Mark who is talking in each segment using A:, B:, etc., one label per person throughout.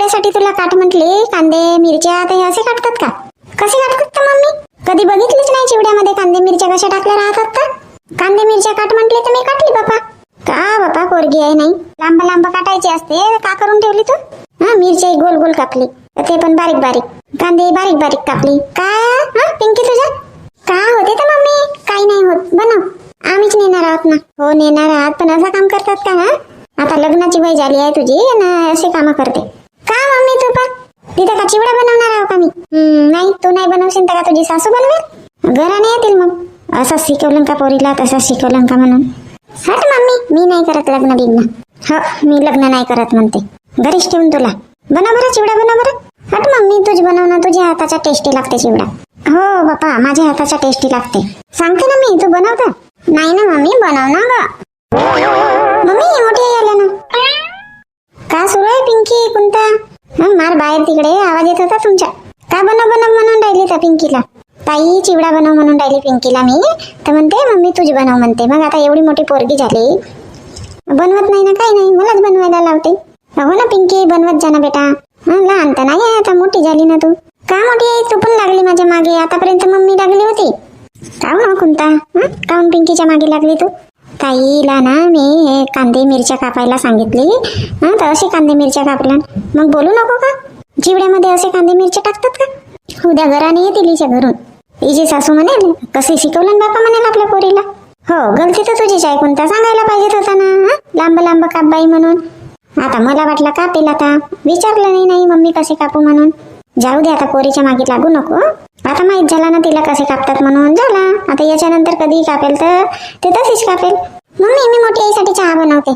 A: चिवड्यासाठी तुला काट म्हटले, कांदे मिरच्या ते असे काटतात का? कसे काटतात तर मम्मी? कधी बघितलीच नाही चिवड्यामध्ये कांदे मिरच्या कशा टाकल्या राहतात तर. कांदे मिरच्या काट म्हटले तर मी काटली बापा. का बापा पोरगी आहे नाही, लांब लांब काटायची असते, का करून ठेवली तू? मिरच्या गोल गोल कापली, ते पण बारीक बारीक, कांदे बारीक बारीक कापली. काय पिंकी तुझ्या का होते तर मम्मी? काही नाही होत, बनव. आम्हीच नेणार आहोत ना. हो नेणार आहात, पण असं काम करतात का? आता लग्नाची वय झाली आहे तुझी आणि असे काम करते का मम्मी? तू पण तिथे का चिवडा बनवणार आहो का मी? नाही, तू नाही बनवशील तर का तुझी सासू बनवेल? घराने येतील मग. असं शिकवलं का पोरीला, तसं शिकवलं का म्हणून. हट मम्मी, मी नाही करत लग्न बिग्न. हो, मी लग्न नाही करत म्हणते. घरीच ठेवून तुला. बनव बरं चिवडा, बनव बरं. हट मम्मी, तुझी बनव ना, तुझ्या हाताचा टेस्टी लागते चिवडा. हो बापा, माझ्या हाताचा टेस्टी लागते. सांगते ना मी, तू बनवता. नाही ना मम्मी, बनव ना ग. मम्मी मोठी आल्या ना. का सुरू आहे पिंकी? कोणता मार बाहेर तिकडे आवाज येत होता तुमच्या. का बनव बनव म्हणून राहिली त्या पिंकीला? ताई चिवडा बनव म्हणून राहिली पिंकीला मी, तर म्हणते मम्मी तुझी बनव म्हणते. मग आता एवढी मोठी पोरगी झाली, बनवत नाही ना, काही नाही, मलाच बनवायला लावते. हो ना पिंकी, बनवत जा ना बेटा. लहान तर नाही आहे, आता मोठी झाली ना तू. का मोठी आहे? तू पण लागली माझ्या मागे. आतापर्यंत मम्मी लागली होती. काहून कोणता काहून पिंकीच्या मागे लागली तू? ताईला ना मी हे कांदे मिरच्या कापायला सांगितली, तर असे कांदे मिरच्या कापल्या. मग बोलू नको का? चिवड्यामध्ये असे कांदे मिरच्या टाकतात का? उद्या घराने येतील हिच्या घरून. हिची सासू म्हणेल कसे शिकवलं बापा म्हणेल आपल्या पोरीला. हो, गलती तर तुझीच आहे. कोणता सांगायला पाहिजेत होता ना, लांब लांब काप बाई म्हणून. आता मला वाटलं कापेल, आता विचारलं नाही मम्मी कसे कापू म्हणून. जाऊ दे, आता पोरीच्या मागे लागू नको. आता माहित झाला ना तिला कसे कापतात म्हणून. झाला आता, याच्यानंतर कधी कापेल तर ते तशीच कापेल. मम्मी मी मोठी आईसाठी चहा बनवते.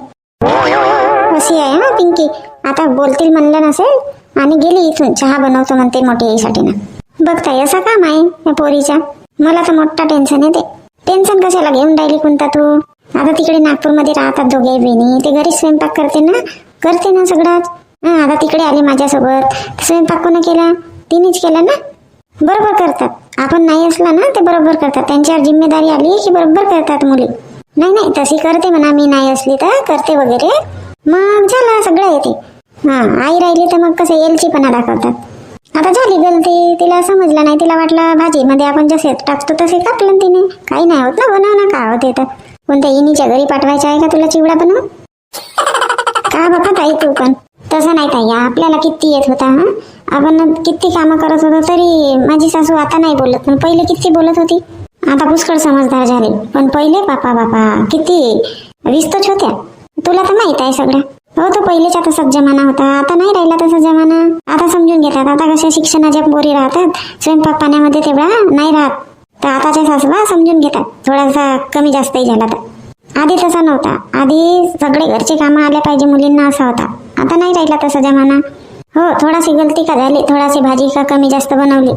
A: अशी आहे पिंकी. आता बोलतील म्हणलं नसेल आणि गेली इथून, चहा बनवतो म्हणते मोठी आईसाठी ना. बघताय असं काम आहे या पोरीचा. मला तर मोठा टेन्शन येते. टेन्शन कशाला घेऊन राहिली कोणता तू? आता तिकडे नागपूरमध्ये राहतात दोघे बहिणी, ते घरी स्वयंपाक करते ना सगळंच. आता तिकडे आली माझ्यासोबत, स्वयंपाक कोण केला? तिनेच केला ना. बरोबर करतात. आपण नाही असला ना ते बरोबर करतात. त्यांच्यावर जिम्मेदारी आली की बरोबर करतात मुली. नाही तशी करते म्हणा, मी नाही असली तर करते वगैरे. मग झालं, सगळं येते. आई राहिली तर मग कसं एलचीपणा दाखवतात. आता झाली गलती, तिला समजलं नाही. तिला वाटलं भाजीमध्ये आपण जसे टाकतो तसे कापलं तिने. काही नाही होत ना, बनव ना. का होते तर कोणत्या इनीच्या घरी पाठवायचं आहे का तुला चिवडा बनव? का बाबा ताई तू पण तसं नाही ताई. आपल्याला किती येत होता, आपण किती कामं करत होतो, तरी माझी सासू आता नाही बोलत, पण पहिले किती बोलत होती. आता पुष्कळ समजदार झाली, पण पहिले बापा किती विस्तच होत्या. तुला तर माहित आहे सगळं. हो, तो पहिलेचा तसाच जमाना होता, आता नाही राहिला तसा जमाना. आता समजून घेतात. आता कशा शिक्षणाच्या पोरी राहतात, स्वयंपाक पाण्यामध्ये तेवढा नाही राहत, तर आताच्या सासूला समजून घेतात. थोडासा कमी जास्तही झाला तर. आधी तसा नव्हता. आधी सगळे घरचे कामं आल्या पाहिजे मुलींना, असा होता. आता नाही राहिला तसा जमाना. हो, थोडाशी गलती का झाली, थोडाशी भाजी का कमी जास्त बनवली,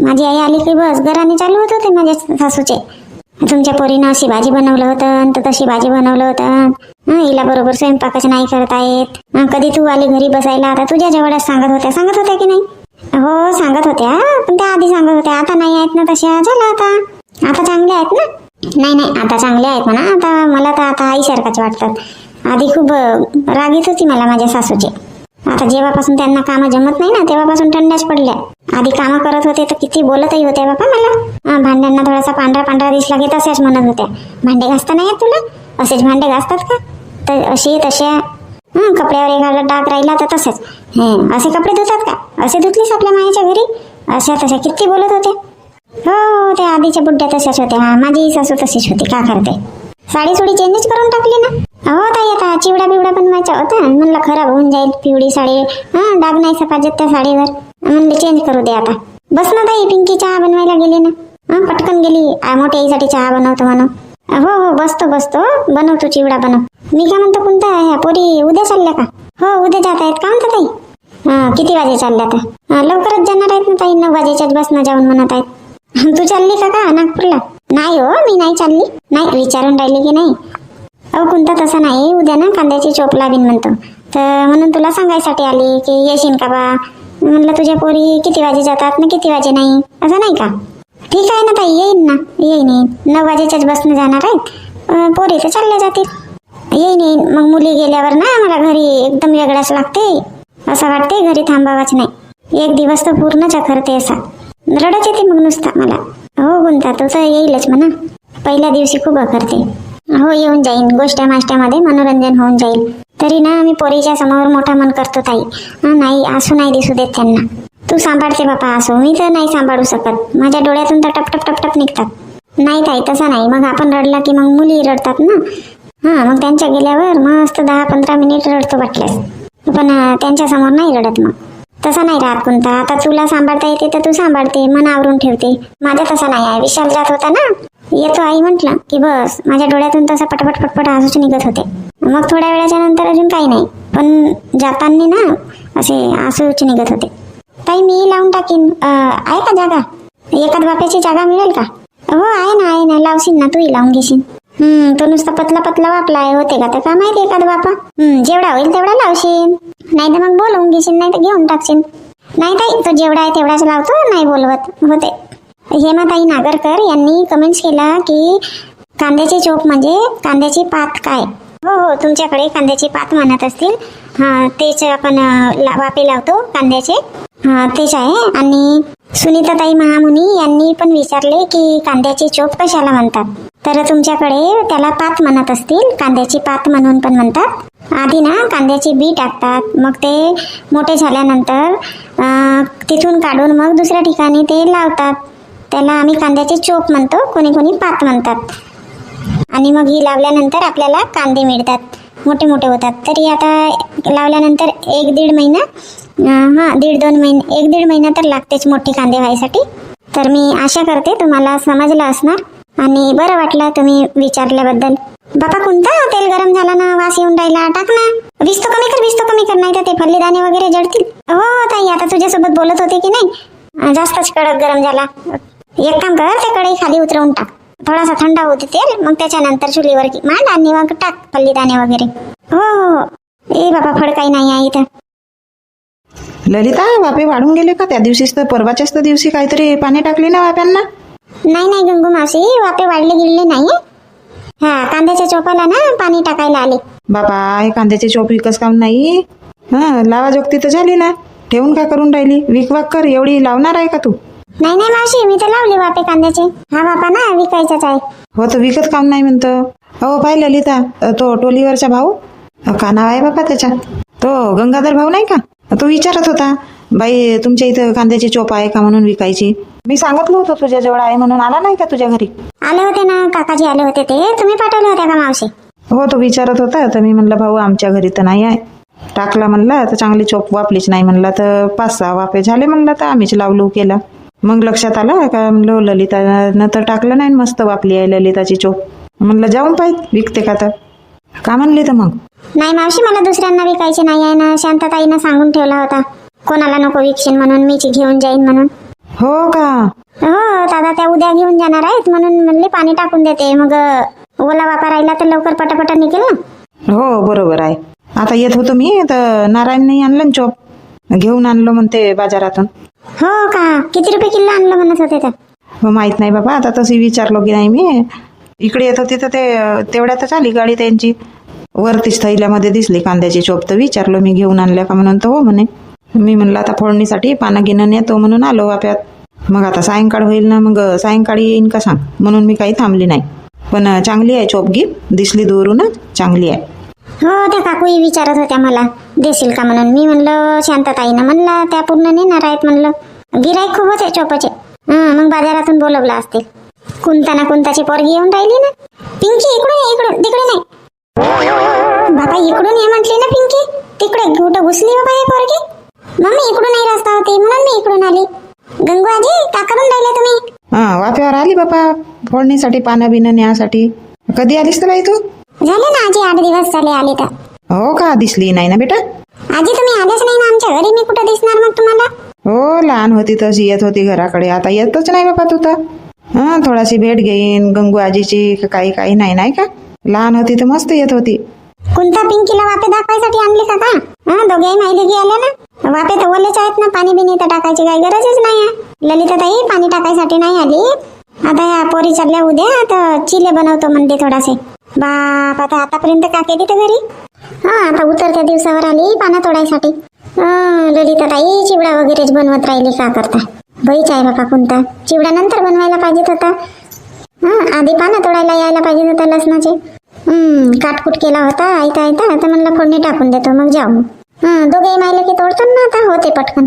A: माझी आई आली की बस घराने चालू होत होते माझ्या सासूचे. तुमच्या पोरीनं अशी भाजी बनवलं होतं, तर तशी भाजी बनवलं होतं. हिला बरोबर स्वयंपाकच नाही करता येत. कधी तू आली घरी बसायला, आता तुझ्या जवळच सांगत होत्या की नाही? हो सांगत होत्या, पण त्या आधी सांगत होत्या. आता नाही आहेत ना तशा. झालं आता चांगल्या आहेत ना. नाही आता चांगल्या आहेत म्हणा. आता मला तर आता आईसारखाच वाटतात. आधी खूप रागीत होती मला माझ्या सासूचे. आता जेव्हापासून त्यांना कामं जमत नाही ना, तेव्हापासून थंड्याच पडल्या. आधी कामं करत होते तर किती बोलतही होत्या बापा मला. भांड्यांना थोडासा पांढरा दिसला की तशाच म्हणत होत्या, भांडे घासता नाही येत तुला? असेच भांडे घासतात का? तर अशी तशा कपड्यावर एखादा डाग राहिला तर तसेच असे कपडे धुतात का? असे धुतलीस आपल्या मायाच्या घरी? अशा तशा किती बोलत होते. हो, त्या आधीच्या बुड्ड्या तशाच होत्या. माझी सासू तशीच होती. का करते? साडी चेंजच करून टाकली ना. हो ताई, आता चिवडा बिवडा बनवायचा होता, म्हणलं खराब होऊन जाईल पिवळी साडी, डाग नाही सपाजत त्या साडीवर, म्हणलं चेंज करू दे आता. बस ना ताई, पिंकी चहा बनवायला गेली ना. पटकन गेली, मोठ्या आईसाठी चहा बनवतो म्हणून. हो बसतो बनवतो चिवडा बनव. मी काय म्हणतो, कोणता ह्या पोरी उद्या चालल्या का? हो उद्या जात आहेत का म्हणता ताई? किती वाजे चालल्या तर? लवकरच जाणार आहेत ना ताई, 9 वाजेच्याच बसनं जाऊन म्हणत आहेत. तू चालली का नागपूरला? नाही हो, मी नाही चालली. नाही विचारून राहिली की नाही. कोणता तसा नाही, उद्या ना कांद्याची चोप लावीन म्हणतो, तर म्हणून तुला सांगायसाठी आली की येशील का बा. म्हणलं तुझ्या पोरी किती वाजे जातात ना किती वाजे नाही, असं नाही का? ठीक आहे ना ताई, येईन 9 वाजेच्याच बसनं जाणार आहेत. पोरी तर चालल्या जातील. येईन. मग मुली गेल्यावर ना मला घरी एकदम वेगळाच लागते. असं वाटते घरी थांबावाच नाही. एक दिवस तर पूर्ण चखरते असा. रडत येते मग नुसता मला. हो गुंता तो तर येईलच म्हणा. पहिल्या दिवशी खूप अखरते. हो येऊन जाईन. गोष्ट माष्ट्यामध्ये मनोरंजन होऊन जाईल. तरी ना मी पोरीच्या समोर मोठा मन करतो ताई. नाही आसू नाही दिसू देत त्यांना. तू सांभाळते बापा आसू. मी तर नाही सांभाळू शकत. माझ्या डोळ्यातून तर टप टप टप टप निघतात. नाही ताई तसा नाही. मग आपण रडला की मग मुली रडतात ना. मग त्यांच्या गेल्यावर मस्त 10-15 मिनिट रडतो वाटल्यास. पण त्यांच्या समोर नाही रडत मग. तसा नाही राहत कोणता. आता तुला सांभाळता येते तर तू सांभाळते, मन आवरून ठेवते. माझा तसा नाही आहे. विशाल जात होता ना, येतो आई म्हटलं की बस माझ्या डोळ्यातून तसा पटपट पटपट आसूच निघत होते. मग थोड्या वेळाच्या नंतर अजून काही नाही, पण जाताना ना असे आसूच निघत होते. ताई मी लावून टाकीन. आहे का जागा? एखाद वाप्याची जागा मिळेल का? हो आहे ना लावशील ना, तूही लावून घेशील. तो नुसता पतला पतला वापला आहे. होते का तर का माहिती एखाद बापा. जेवढा होईल तेवढा लावशील. नाही तर मग बोलवून घेशील, नाही तर घेऊन टाकशील. नाही ताई तो जेवढा आहे तेवढाच लावतो, नाही बोलवत. होते. हेमाताई नागरकर यांनी कमेंट्स केला की कांद्याची चोप म्हणजे कांद्याची पात काय? हो तुमच्याकडे कांद्याची पात म्हणत असतील. तेच आपण वापे लावतो कांद्याचे. तेच आहे. आणि सुनीताताई महामुनी यांनी पण विचारले की कांद्याची चोप कशाला म्हणतात, तर तुमच्याकडे त्याला पात म्हणत असतील. कांद्याची पात म्हणून पण म्हणतात. आधी ना कांद्याची बी टाकतात, मग ते मोठे झाल्यानंतर तिथून काढून मग दुसऱ्या ठिकाणी ते लावतात. त्याला आम्ही कांद्याची चोप म्हणतो, कोणी कोणी पात म्हणतात. आणि मग ही लावल्यानंतर आपल्याला कांदे मिळतात, मोठे मोठे होतात. तरी आता लावल्यानंतर 1-1.5 महिना 1.5-2 महिने 1-1.5 महिना तर लागतेच मोठे कांदे व्हायसाठी. तर मी आशा करते तुम्हाला समजलं असणार आणि बरं वाटलं तुम्ही विचारल्याबद्दल. बापा कोणता तेल गरम झाला ना, वास येऊन राहिला. टाक ना. विस्तो कमी कर नाही तर ते फल्लीदाणे वगैरे जळतील. हो ताई आता तुझ्यासोबत बोलत होते की नाही, जास्तच कडक गरम झाला. एक काम कर, ते कढई खाली उतरवून टाक. थोडासा थंडा होते तेल, मग त्याच्यानंतर चुलीवर मांड आणि मग टाक फल्लीदाणे वगैरे. हो ए बाबा फळ काही नाही आहे इथं.
B: ललिता वाफे वाढून गेले का? त्या दिवशीच तर परवाच्याच तर दिवशी काहीतरी पाणी टाकली ना वाफ्यांना.
A: नाही गंगू मावशी, वाफे वाढले गिळले नाही. कांद्याच्या चोपाला ना पाणी टाकायला आले.
B: बाबा हे कांद्याची चोप विकस काम नाही. लावा जोगती तर झाली ना, ठेवून काय करून राहिली? विकवाक कर. एवढी लावणार आहे का तू?
A: नाही मावशी, मी तर लावले वाफे कांद्याचे. बापा ना विकायचाच आहे.
B: हो तर विकत काम नाही म्हणतो. हो पाय ललिता, तो टोलीवरचा भाऊ, का नाव आहे बाबा त्याच्या, तो गंगाधर भाऊ नाही का, तो विचारत होता बाई तुमच्या इथं कांद्याची चोप आहे का म्हणून विकायची. मी सांगितलं होतं तुझ्या जवळ आहे म्हणून. आला नाही का तुझ्या घरी?
A: आले होते ना काकाजी, आले होते. ते तुम्ही पाठवले होते का मावशी?
B: हो तो विचारत होता. तर मी म्हणलं भाऊ आमच्या घरी तर नाही आहे. टाकला म्हणला तर चांगली चोप वापलीच नाही म्हणला, तर 5-6 वाफे झाले म्हणला, तर आम्हीच लावलू केला. मग लक्षात आलं का म्हणलं ललितानं तर टाकलं नाही, मस्त वापली आहे ललिताची चोप. म्हणलं जाऊन पाहिजे विकते का, तर का म्हणली तर मग.
A: नाही मावशी, मला दुसऱ्यांना विकायचे नाही आहे ना. शांतताईनं सांगून ठेवला होता कोणाला नको विकशील म्हणून, मीच घेऊन जाईन म्हणून.
B: हो का?
A: हो दादा त्या उद्या घेऊन जाणार आहेत म्हणून म्हणले पाणी टाकून देते, मग ओला वापर राहिला तर लवकर पटापटा निघेल ना.
B: हो बरोबर आहे. आता येत होतो मी तर नारायणने आणलं ना चोप, घेऊन आणलो म्हणते बाजारातून.
A: हो का? किती रुपये किलो आणलं म्हणत होते तर?
B: हो माहित नाही बाबा, आता तशी विचारलो की नाही. मी इकडे येत होते तर ते तेवढ्यातच आली गाडी त्यांची, वरतीच थैल्यामध्ये दिसली कांद्याची चोप, तर विचारलो मी घेऊन आणल्या का म्हणून. तर हो म्हणे. मी म्हणलं आता फोडणीसाठी पानं गिनं येतो म्हणून आलो वाप्यात. मग आता सायंकाळ होईल ना, मग सायंकाळी येईन का सांग, म्हणून मी काही थांबली नाही. पण चांगली आहे चोप, गी दिसली दूरून चांगली आहे.
A: हो त्या काकूही विचारत होत्या मला देशील का म्हणून. मी म्हणलं शांतताईनं म्हणलं त्या पूर्ण नेणार आहेत म्हणलं. गिराईक खूप होते चोपाचे. मग बाजारातून बोलवलं असतील. कोणता ना कोणताची पोरगी येऊन राहिली ना. पिंकी इकडून तिकडे नाही बाबा, इकडून ये म्हटली ना पिंकी. तिकडे कुठं घुसली बाबा हे पोरगी. मम्मी इकडून नाही रस्ता होती म्हणून मी इकडून आली. गंगू आजी का करून राहिले तुम्ही?
B: वाफ्यावर आली बाबा फोडणीसाठी, पानं बिनं न्यासाठी. कधी आलीस तर बाई तू?
A: झाले ना आजी 8 दिवस झाले आले तर.
B: हो का? दिसली नाही ना बेटा.
A: आजी तुम्ही आलेच नाही ना आमच्या घरी, मी कुठं दिसणार मग तुम्हाला?
B: हो लहान होती तशी येत होती घराकडे, आता येतच नाही बाबा तू तर. थोडाशी भेट घेईन गंगू आजीची, काही नाही का. लहान होती तर मस्त येत होती.
A: कोणता पिंकीला वापे दाखवायसाठी आणले का? दोघेही माहिती आल्या ना. वापे तर ओलेच आहेत ना, पाणी बिनी तर टाकायची काही गरजच नाही आहे. ललिताताई पाणी टाकायसाठी नाही आली. आता ह्या पोरी चालल्या उद्या तर चिले बनवतो म्हणते थोडासे. बाप आता आतापर्यंत का केली तर घरी. आता उतरत्या दिवसावर आली पानं तोडायसाठी. ललिताताई चिवडा वगैरेच बनवत राहिली का करता? बाईच आहे बापा कोणता चिवडा नंतर बनवायला पाहिजेत होता. आधी पानं तोडायला यायला पाहिजे होता लसणाचे. काटकुट केला होता आयता आता म्हणलं फोडणी टाकून देतो मग जाऊ. दोघेही मायले की तोडतो ना आता होते पटकन,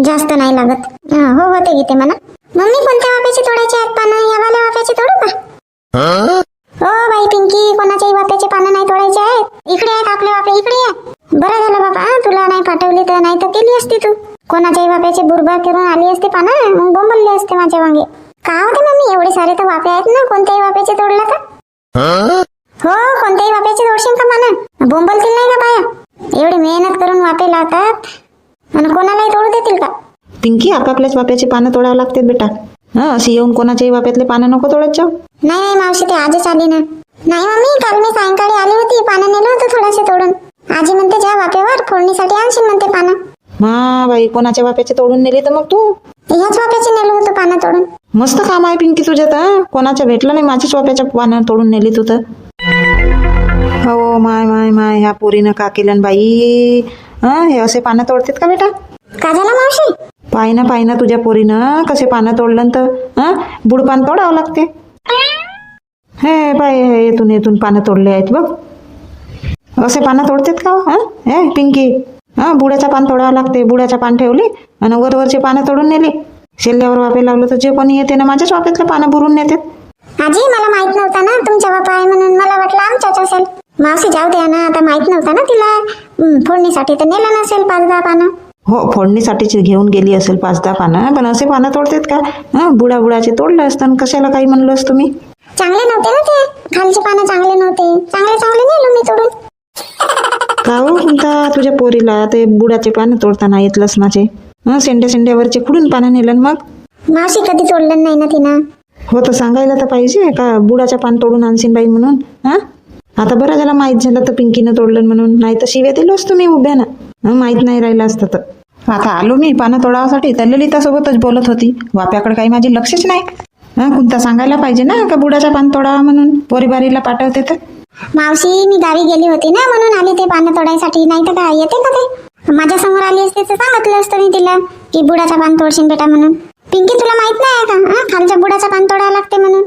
A: जास्त नाही लागत. हो होते घेते म्हणा. मम्मी कोणत्या वाफ्याचे तोडायचे आहेत पानं? या वाल्या वाफ्याचे तोडू का? हो बाई पिंकी, कोणाच्याही वाफ्याचे पानं नाही तोडायचे आहेत. इकडे आहेत आपले वाफे, इकडे आहे. बरं झालं बाबा तुला नाही पाठवली तर नाही तर केली असती तू. कोणाच्याही वाफ्याचे बुरबा करून आली असते पानं मग बोंबलले असते माझ्या वांगे. का होते मम्मी एवढे सारे तर वाफे आहेत ना, कोणत्याही वाफ्याचे तोडला तर? हो कोणत्याही वाफ्याचे तोडशील का पानं? बोंबलतील नाही का बाया? एवढी मेहनत करून वाफे लावतात आणि कोणालाही तोडू देतील का?
B: पिंकी आपापल्याच वाफ्याचे पानं तोडावं लागतात बेटा. अशी येऊन कोणाच्याही वाफ्यातले पानं नको तोडत जाऊ.
A: नाही मावशी ते आजच आली ना. नाही मम्मी काल मी सायंकाळी आली होती, पानं नेलं होतं थोडेसे तोडून. आजी म्हणते ज्या वाफेवर फोडणीसाठी आणशील म्हणते पानं.
B: बाई कोणाच्या वाफ्याचे तोडून नेली तर मग तू?
A: ह्याच वाफ्याचे नेलं होतं पानं तोडून.
B: मस्त काम आहे पिंकी तुझ्या तर. कोणाच्या भेटलं नाही माझ्याच वाफ्याच्या पानं तोडून नेली तू तर. हो माय माय माय ह्या पोरीनं का केलं बाई? हे असे पानं तोडतात का बेटा?
A: का झालं मावशी?
B: पाय ना तुझ्या पोरीनं कसे पानं तोडलं तर बुडपान तोडावं लागते. हे बाय येथून पानं तोडले आहेत बघ. असे पानं तोडतात का? हे पिंकी बुड्याचा पान तोडावं लागते. बुड्याचा पान ठेवली आणि वरवरचे पानं तोडून नेली. शेल्ल्यावर वाफे लावलं तर जे कोणी येते ना माझ्याच वाफ्यातले पानं भरून नेतात.
A: आजी मला माहित नव्हता ना तुमच्या बापा आहे म्हणून, मला वाटलं आमच्याच असेल. मावशी जाऊ द्या ना, आता माहित नव्हता ना तिला. फोडणीसाठी तर नेलं नसेल 5-10 पानं.
B: हो फोडणीसाठीच घेऊन गेली असेल 5-10 पानं, पण असे पानं तोडतात का? बुडाचे तोडलं असतं कशाला काही म्हणलं असतं मी.
A: चांगले नव्हते ना ते, खालचे पानं चांगले नव्हते. चांगले नेलो मी तोडून.
B: का हो कोणता तुझ्या पोरीला ते बुडाचे पानं तोडताना येत लसणाचे? शेंड्यावरचे खुडून पानं नेलं मग?
A: मावशी कधी तोडलं नाही ना तिनं.
B: हो तर सांगायला तर पाहिजे का बुडाच्या पान तोडून आणशील बाई म्हणून. आता बरं झालं माहित झालं तर पिंकीनं तोडलं म्हणून, नाही तर शिव्या दिलो असतो मी उभ्यानं. माहित नाही राहिलं असतं तर. आता आलो मी पानं तोडावासाठी तर ललितासोबतच बोलत होती. वाप्याकडे काही माझी लक्षच नाही. कोणता सांगायला पाहिजे ना का बुडाचा पान तोडावा म्हणून, पोरीबारीला पाठवते तर.
A: मावशी मी गावी गेली होती ना म्हणून आली ते पानं तोडायसाठी, नाही तर काय येते का ते? माझ्या समोर आली असते तर सांगितलं असतं मी तिला की बुडाचा पान तोडशील बेटा म्हणून. पिंकी तुला माहित नाही का खालच्या बुडाचा पान तोडावं लागते म्हणून?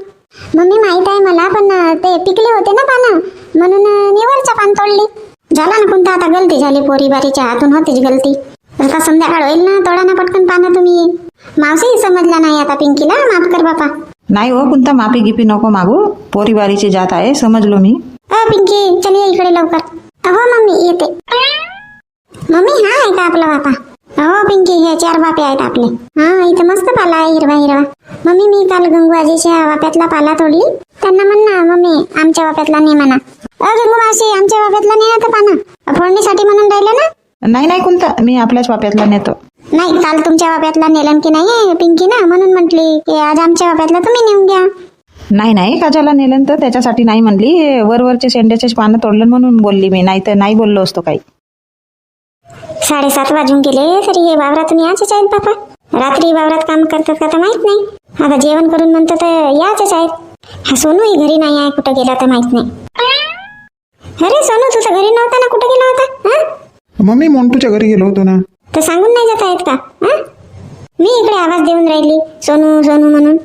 A: मम्मी माहित आहे मला, पण ते पिकले होते ना पानं म्हणून मी वरचा पान तोडली. झाला ना कोणता आता गलती झाली, पोरीबारीच्या हातून होतीच गलती. आता संध्याकाळ होईल ना, तोडा ना पटकन पानं तुम्ही. मावशी समजला नाही आता पिंकीला, माफ कर बापा.
B: नाही हो कोणता माफी गिपी नको मागू, पोरीबारीची जात आहे समजलो मी.
A: पिंकी चल ये इकडे लवकर. हो मम्मी येते. मम्मी हा आहे का आपला बापा? हो पिंकी हे 4 वाफे आहेत आपले. इथं मस्त पाला आहे हिरवा. मम्मी मी काल गंगू आजीच्या वाफ्यातला पाला तोडली. त्यांना म्हण ना मम्मी आमच्या वाफ्यातला ने म्हणा. गंगू मावशी आमच्या वाफ्यातला ने आता पानं फोडणीसाठी म्हणून राहिलं ना.
B: नाही कोणता मी आपल्याच वाफ्यातला नेतो.
A: नाही काल तुमच्या वाफ्यातला नेलं की नाही पिंकी ना, म्हणून म्हटली की आज आमच्या वाफ्यातला तुम्ही नेऊन घ्या.
B: नाही काजाला नेलं तर त्याच्यासाठी नाही म्हणली. वरवरचे शेंड्याचे पानं तोडलं म्हणून बोलली मी, नाही तर नाही बोललो असतो काही.
A: 7:30 वाजून गेले तरी हे वावरातून याचेच आहेत बापा. रात्री वावरात काम करतात का तर माहित नाही. आता जेवण करून म्हणतात तर याचेच आहेत. हा सोनूही घरी नाही आहे, कुठं गेला तर माहित नाही. अरे सोनू तू तर घरी नव्हता ना, कुठं गेला होता?
C: मम्मी मोंटूच्या घरी गेलो होतो ना.
A: तर सांगून नाही जात आहेत का? मी इकडे आवाज देऊन राहिली सोनू सोनू म्हणून.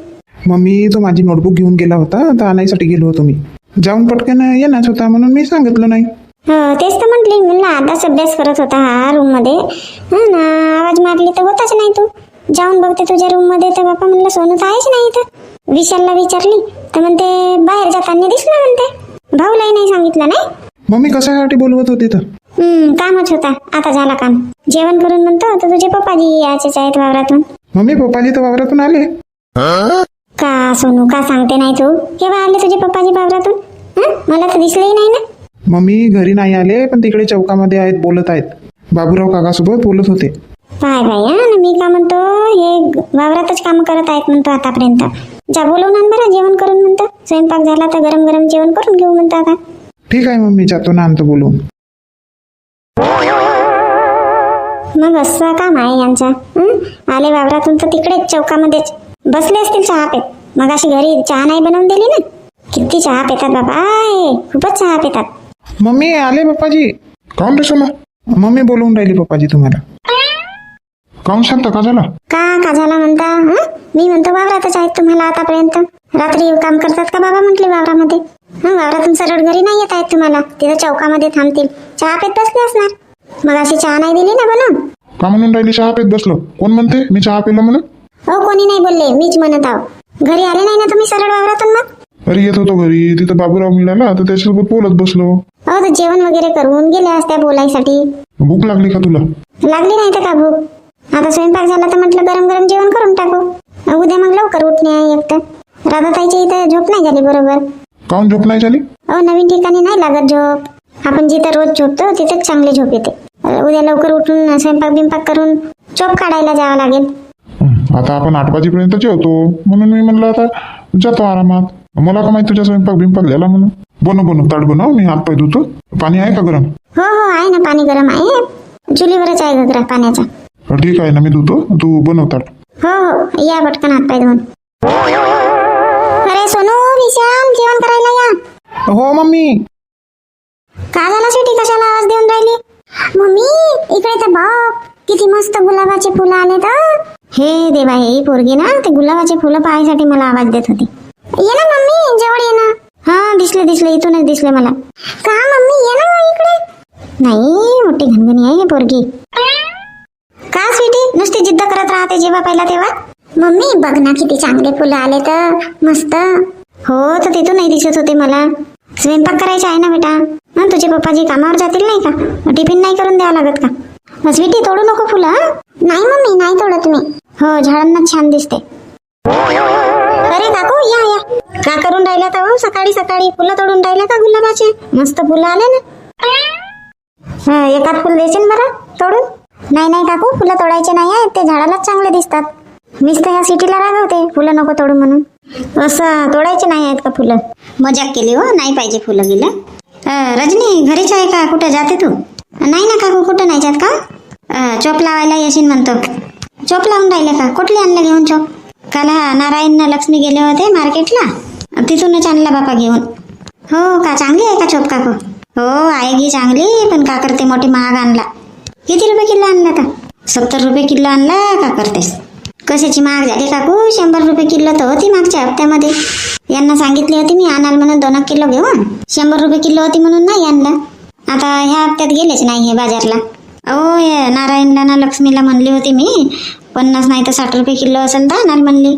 C: मम्मी तो माझी नोटबुक घेऊन गेला होता तर आणायसाठी गेलो होतो मी. जाऊन पटकन येणारच होता म्हणून मी सांगितलं नाही.
A: तेच तर म्हटली, म्हणलं आताच अभ्यास करत होता हा रूम मध्ये ना, आवाज मारली तर होताच नाही तू. जाऊन बघते तुझ्या रूम मध्ये तर बापा म्हणलं सोनू तर आहेच नाही इथं. विशालला विचारली तर म्हणते बाहेर जाताना दिसला म्हणते. भाऊलाही नाही सांगितलं नाही.
C: मम्मी कशासाठी बोलवत होती तर?
A: कामच होता, आता झाला काम. जेवण करून म्हणतो तर तुझे पप्पाजी याचेच आहेत वावरातून.
C: मम्मी पप्पाजी तर वावरातून आले.
A: का सोनू का सांगते नाही तू? केव्हा आले तुझे पप्पाजी वावरातून? मला तर दिसलंही नाही ना.
C: मम्मी घरी नाही आले, पण तिकडे चौकामध्ये आहेत, बोलत आहेत. बाबूराव काकासोबत बोलत होते.
A: पाय बाई मी का म्हणतो हे वावरातच काम करत आहेत म्हणतो आतापर्यंत. जा बोलवून आण बरं, जेवण करून म्हणतो. स्वयंपाक झाला तर गरम गरम जेवण करून घेऊ म्हणतो आता.
C: ठीक आहे मम्मी जातो ना, आणतो बोलवून.
A: मग असं काम आहे यांचा. आले वावरातून तर तिकडेच चौकामध्येच बसले असतील चहा पेत. मग अशी घरी चहा नाही बनवून दिली ना. किती चहा पितात बाबा, खूपच चहा पितात.
C: मम्मी आले पप्पाजी.
D: काऊन रे सोना?
C: मम्मी बोलवून राहिली पप्पाजी तुम्हाला. काहून शांत का झाला?
A: का झाला म्हणता? मी म्हणतो वावरातच आहेत तुम्हाला आतापर्यंत. रात्री काम करतात का बाबा म्हटले वावरामध्ये? वावरातून सरळ घरी नाही येत आहेत तुम्हाला. तिथं चौकामध्ये थांबतील, चहा पेत बसले असणार. मग अशी चहा नाही दिली ना बनवून?
C: का म्हणून राहिली चहा पेत बसलो? कोण म्हणते मी चहा पेलो म्हणून?
A: हो कोणी नाही बोलले, मीच म्हणत आहो. घरी आले नाही ना तुम्ही सरळ वावरातून? मग
C: अरे येत होतो घरी, तिथं बाबूराव मिळाला तर त्याच्यासोबत बोलत बसलो.
A: हो तर जेवण वगैरे करून गेल्या असत्या बोलायसाठी.
C: भूक लागली का तुला?
A: लागली नाही तर का भूक? आता स्वयंपाक झाला तर म्हटलं गरम गरम जेवण करून टाकू. उद्या मग लवकर उठणे आहे एकतर. राधाताईच्या इथं झोप नाही झाली बरोबर.
C: काहून झोप नाही झाली?
A: नवीन ठिकाणी नाही लागत झोप. आपण जिथं रोज झोपतो तिथेच चांगली झोप येते. उद्या लवकर उठून स्वयंपाक बिंपाक करून चोप काढायला जावं लागेल.
C: आता आपण 8 वाजेपर्यंत जेवतो म्हणून मी म्हणलं आता जातो आरामात. मला का माहिती तुझ्या स्वयंपाक बिंपाक झाला म्हणून. बनव ताट बनव, मी हात पाय धुतो. पाणी आहे का गरम?
A: हो आहे ना, पाणी गरम आहे. चुलीवरच आहे घगरा पाण्याचा.
C: ठीक आहे ना, मी धुतो, तू बनव ताट.
A: हो या पटकन हात पाय धुवून. अरे सोनू, विशाल, जेवण करायला या.
C: हो मम्मी.
A: का झाला शेटी, कशाला आवाज देऊन राहिली? मम्मी इकडे तर बाप, किती मस्त गुलाबाचे फुलं आले तर. हे देवा, हे पोरगी ना ते गुलाबाचे फुलं पाहायसाठी मला आवाज देत होती. ये ना मम्मी, जवळ ये ना. हा दिसले, इथूनच दिसले मला. का मम्मी, ये ना इकडे. नाही, मोठी घनघणी आहे हे पोरगी. का स्वीटी, नुसती जिद्द करत राहते जेव्हा पाहिला तेव्हा. मम्मी बघ ना, किती चांगले फुलं आले तर मस्त. हो तर तिथूनही दिसत होते मला. स्वयंपाक करायचा आहे ना बेटा. तुझे पप्पाजी कामावर जातील नाही का? टिफिन नाही करून द्यावं लागत का? स्वीटी तोडू नको फुलं. नाही मम्मी, नाही तोडत मी. हो झाडांना छान दिसते. अरे काकू या. का करून राहिल्या का हो सकाळी सकाळी? फुलं तोडून राहिल्या का गुलाबाचे? मस्त फुलं आले ना. एकात फुल देशील बरं तोडून? नाही काकू, फुलं तोडायचे नाही आहेत, ते झाडालाच चांगले दिसतात. मीच तर ह्या सिटीला रागवते फुलं नको तोडू म्हणून. असं तोडायचे नाही आहेत का फुलं? मजाक केली हो, नाही पाहिजे फुलं गेलं. रजनी घरीच आहे का? कुठं जाते तू? नाही ना काकू, कुठं नाही जात का? चोप लावायला येशील म्हणतो. चोप लावून राहिले का? कुठले आणलं घेऊन चोप? काल नारायण लक्ष्मी गेले होते मार्केटला, तिथूनच आणला बापा घेऊन. हो का, चांगली आहे का चोप काकू? हो आहे की चांगली, पण का करते मोठी महाग आणला. किती रुपये किलो आणला का? 70 रुपये किलो आणला. का करतेस? कशाची महाग झाली काकू? 100 रुपये किलो तर होती मागच्या हप्त्यामध्ये. यांना सांगितली होती मी आणाल म्हणून 2 किलो घेऊन. 100 रुपये किलो होती म्हणून नाही आणला. आता ह्या हप्त्यात गेलेच नाही हे बाजारला. अहो हे नारायणला ना लक्ष्मीला म्हणली होती मी 50 नाही तर 60 रुपये किलो असेल तर आणाल म्हणली,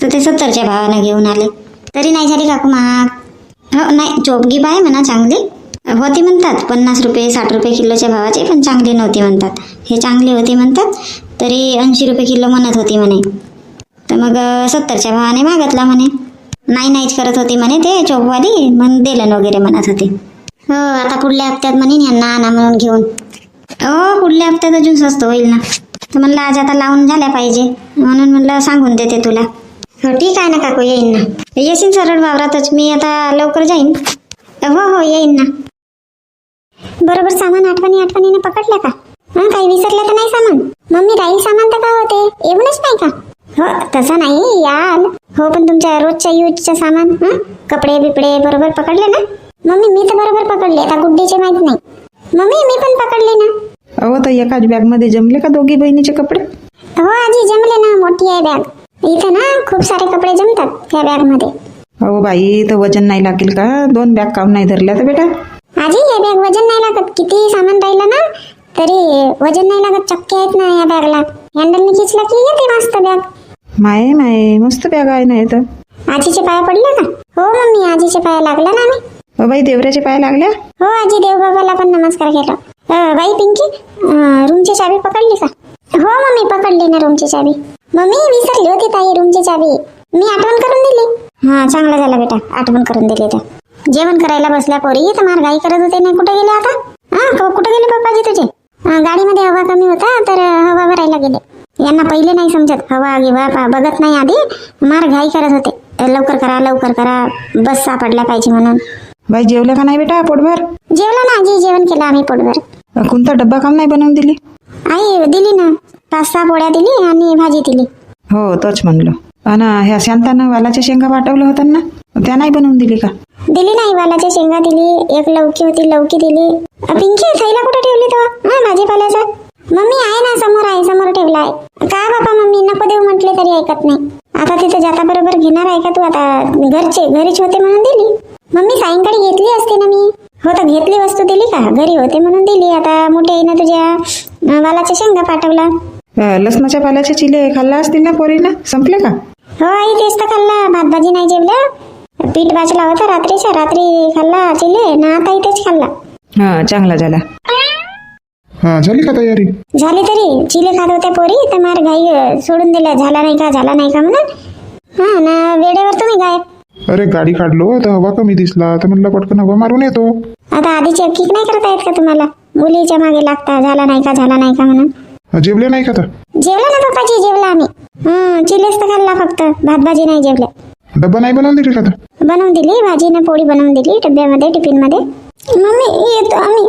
A: तर ते 70च्या भावानं घेऊन आले. तरी नाही झाली काकू महाग. हो नाही, चोपगी आहे म्हणा चांगली होती म्हणतात. 50 रुपये 60 रुपये किलोच्या भावाची, पण चांगली नव्हती म्हणतात. हे चांगली होती म्हणतात, तरी 80 रुपये किलो म्हणत होती म्हणे. तर मग 70च्या भावाने मागितला म्हणे. नाहीच करत होती म्हणे ते चोपवाली, मग दिलं वगैरे म्हणत होते. हो आता पुढल्या हप्त्यात म्हणेन यांना आणा म्हणून घेऊन. हो पुढल्या हप्त्यात अजून स्वस्त होईल ना. तर म्हणलं आज आता लावून झाल्या पाहिजे म्हणून म्हणलं सांगून देते तुला. हो ठीक आहे ना काकू, येईन ना. येशील सरळ वावरातच, मी आता लवकर जाईन. हो येईन ना. बरोबर सामान आठवणीने पकडलं का? काही विसरलं तर नाही सामान? मम्मी राहील सामान तर का होते, येऊनच नाही का? हो तसं नाही याल. हो पण तुमच्या रोजच्या यूजचं सामान, कपडे बिपडे बरोबर पकडले ना? मम्मी मी तर बरोबर पकडले, आता गुड्डीचे माहित नाही. मम्मी मी पण पकडले ना.
B: अहो तर एकाच बॅग मध्ये जमले का दोघी बहिणीचे कपडे?
A: हो आजी जमले ना, मोठी आहे बॅग. इथं ना खूप सारे कपडे जमतात त्या बॅग मध्ये.
B: अहो बाई, तर वजन नाही लागेल का? 2 बॅग काऊन नाही धरल्या तर बेटा?
A: आजी या बॅग वजन नाही लागत, किती सामान राहिलं ना तरी वजन नाही लागत. चक्के आहेत ना या बॅगला, हँडलने खिचला की येते मस्त बॅग.
B: माये मस्त बॅग आहे ना. तर
A: आजीचे पाय पडले का? हो मम्मी आजीचे पाय लागला ना मी.
B: हो बाई, देवऱ्याचे पाय लागल्या?
A: हो आजी, देवबाबाला पण नमस्कार केला. बाई पिंकी, रूमची चाबी पकडली का? हो मम्मी पकडली ना रूमची चाबी. मम्मी विसरली होती ताई रूमची चाबी, मी आठवण करून दिली. हा चांगला झाला बेटा, आठवण करून दिली. तर जेवण करायला बसल्या पोरी तर मार घाई करत होते ना. कुठे गेले आता? कुठे गेले पप्पाजी तुझे? गाडीमध्ये हवा कमी होता तर हवा भरायला गेले. यांना पहिले नाही समजत, हवा गिवा बघत नाही आधी, मार घाई करत होते. लवकर करा बस सापडल्या पाहिजे म्हणून.
B: बाई जेवल्या का नाही बेटा पोटभर?
A: जेवला ना आजी, जेवण केलं आम्ही पोटभर.
B: कोणता डब्बा काम नाही बनवून दिली?
A: आई दिली ना, 5-6 पोळ्या दिली आणि भाजी दिली.
B: हो तोच म्हणलं. आणि ह्या शांतानं वालाच्या शेंगा पाठवलं होतं ना, त्या नाही बनवून दिली का?
A: दिली नाही, वालाच्या शेंगा दिली, एक लौकी होती लौकी दिली. पिंकी थैला कुठे ठेवली तो भाजीपाल्याचा? मम्मी आहे ना, समोर ठेवला. ऐकत नाही. आता तिथे जाता बरोबर घेणार आहे का तू? आता घरीच होते म्हणून दिली. मम्मी सायंकाळी घेतली असते ना मी. हो तर घेतली वस्तू दिली का? घरी होते म्हणून दिली. आता मोठ्या आईनं तुझ्या वालाच्या शेंगा पाठवला.
B: लसणाच्या पाल्याचे चिले खाल्ला असतील ना पोरीनं? संपले का?
A: हो आई तेच तर खाल्ला. भात भाजी नाही जेवल्या. पीठ भाजला होता रात्री खाल्ला चिले ना. आता तेच खाल्ला.
B: हा चांगला झाला.
C: हा झाली का तयारी?
A: झाली तरी चिले खात होत्या पोरी तर मार घाई सोडून दिल्या. झाला नाही का म्हणून. हा ना वेळेवर तुम्ही गायब.
C: अरे गाडी काढलो तर हवा कमी दिसला तर म्हणलं पटकन हवा मारून येतो.
A: आता आधीची किक नाही करता येत का तुम्हाला? मुलीच्या मागे लागता झाला नाही का म्हणून.
C: जेवले नाही का तर?
A: जेवला ना पप्पाजी, जेवला आम्ही. चिलेच तर खाल्ला फक्त. भात भाजी नाही जेवल्या.
C: डब्बा नाही बनवून दिली का तर?
A: बनवून दिली. भाजीनं पोळी बनवून दिली डब्यामध्ये टिफिन मध्ये. मम्मी येतो आम्ही.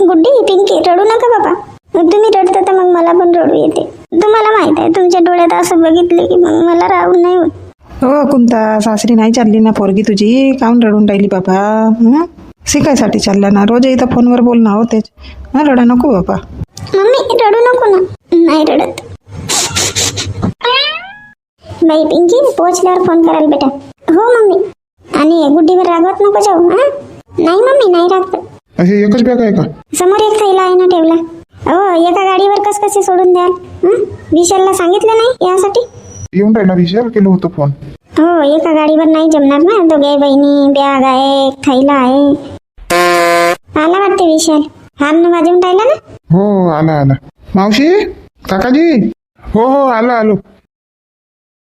A: गुड्डी पिंकी रडू नका बाबा. तुम्ही रडता तर मग मला पण रडू येते. तुम्हाला माहित आहे तुमच्या डोळ्यात असं बघितले की मग मला राहून नाही होत.
B: हो कुंता, सासरी नाही चालली ना पोरगी तुझी? काहून रडून राहिली बाबा? शिकायसाठी चालला ना. रोज इथं फोनवर बोलणं होतेच. रडा नको बाबा.
A: मम्मी रडू नको ना. नाही रडत. बाई पिंकी पोहोचल्यावर फोन कराल बेटा. हो मम्मी. आणि गुड्डीवर रागवत नको जाऊ. नाही मम्मी नाही रागत.
C: हे एकच बॅग आहे का?
A: समोर एक थैला आहे ना ठेवला. हो एका गाडीवर कसे सोडून द्याल? विशालला सांगितलं नाही यासाठी?
C: येऊन राहिला विषय केलं होतं फोन.
A: हो एका गाडीवर नाही जमणार ना. दोघे बहिणी, बॅग आहे, एक थैला आहे. आला वाटते विशाल. हार्न वाजवून राहिला ना.
C: हो आला. मावशी, काकाजी. हो आलो.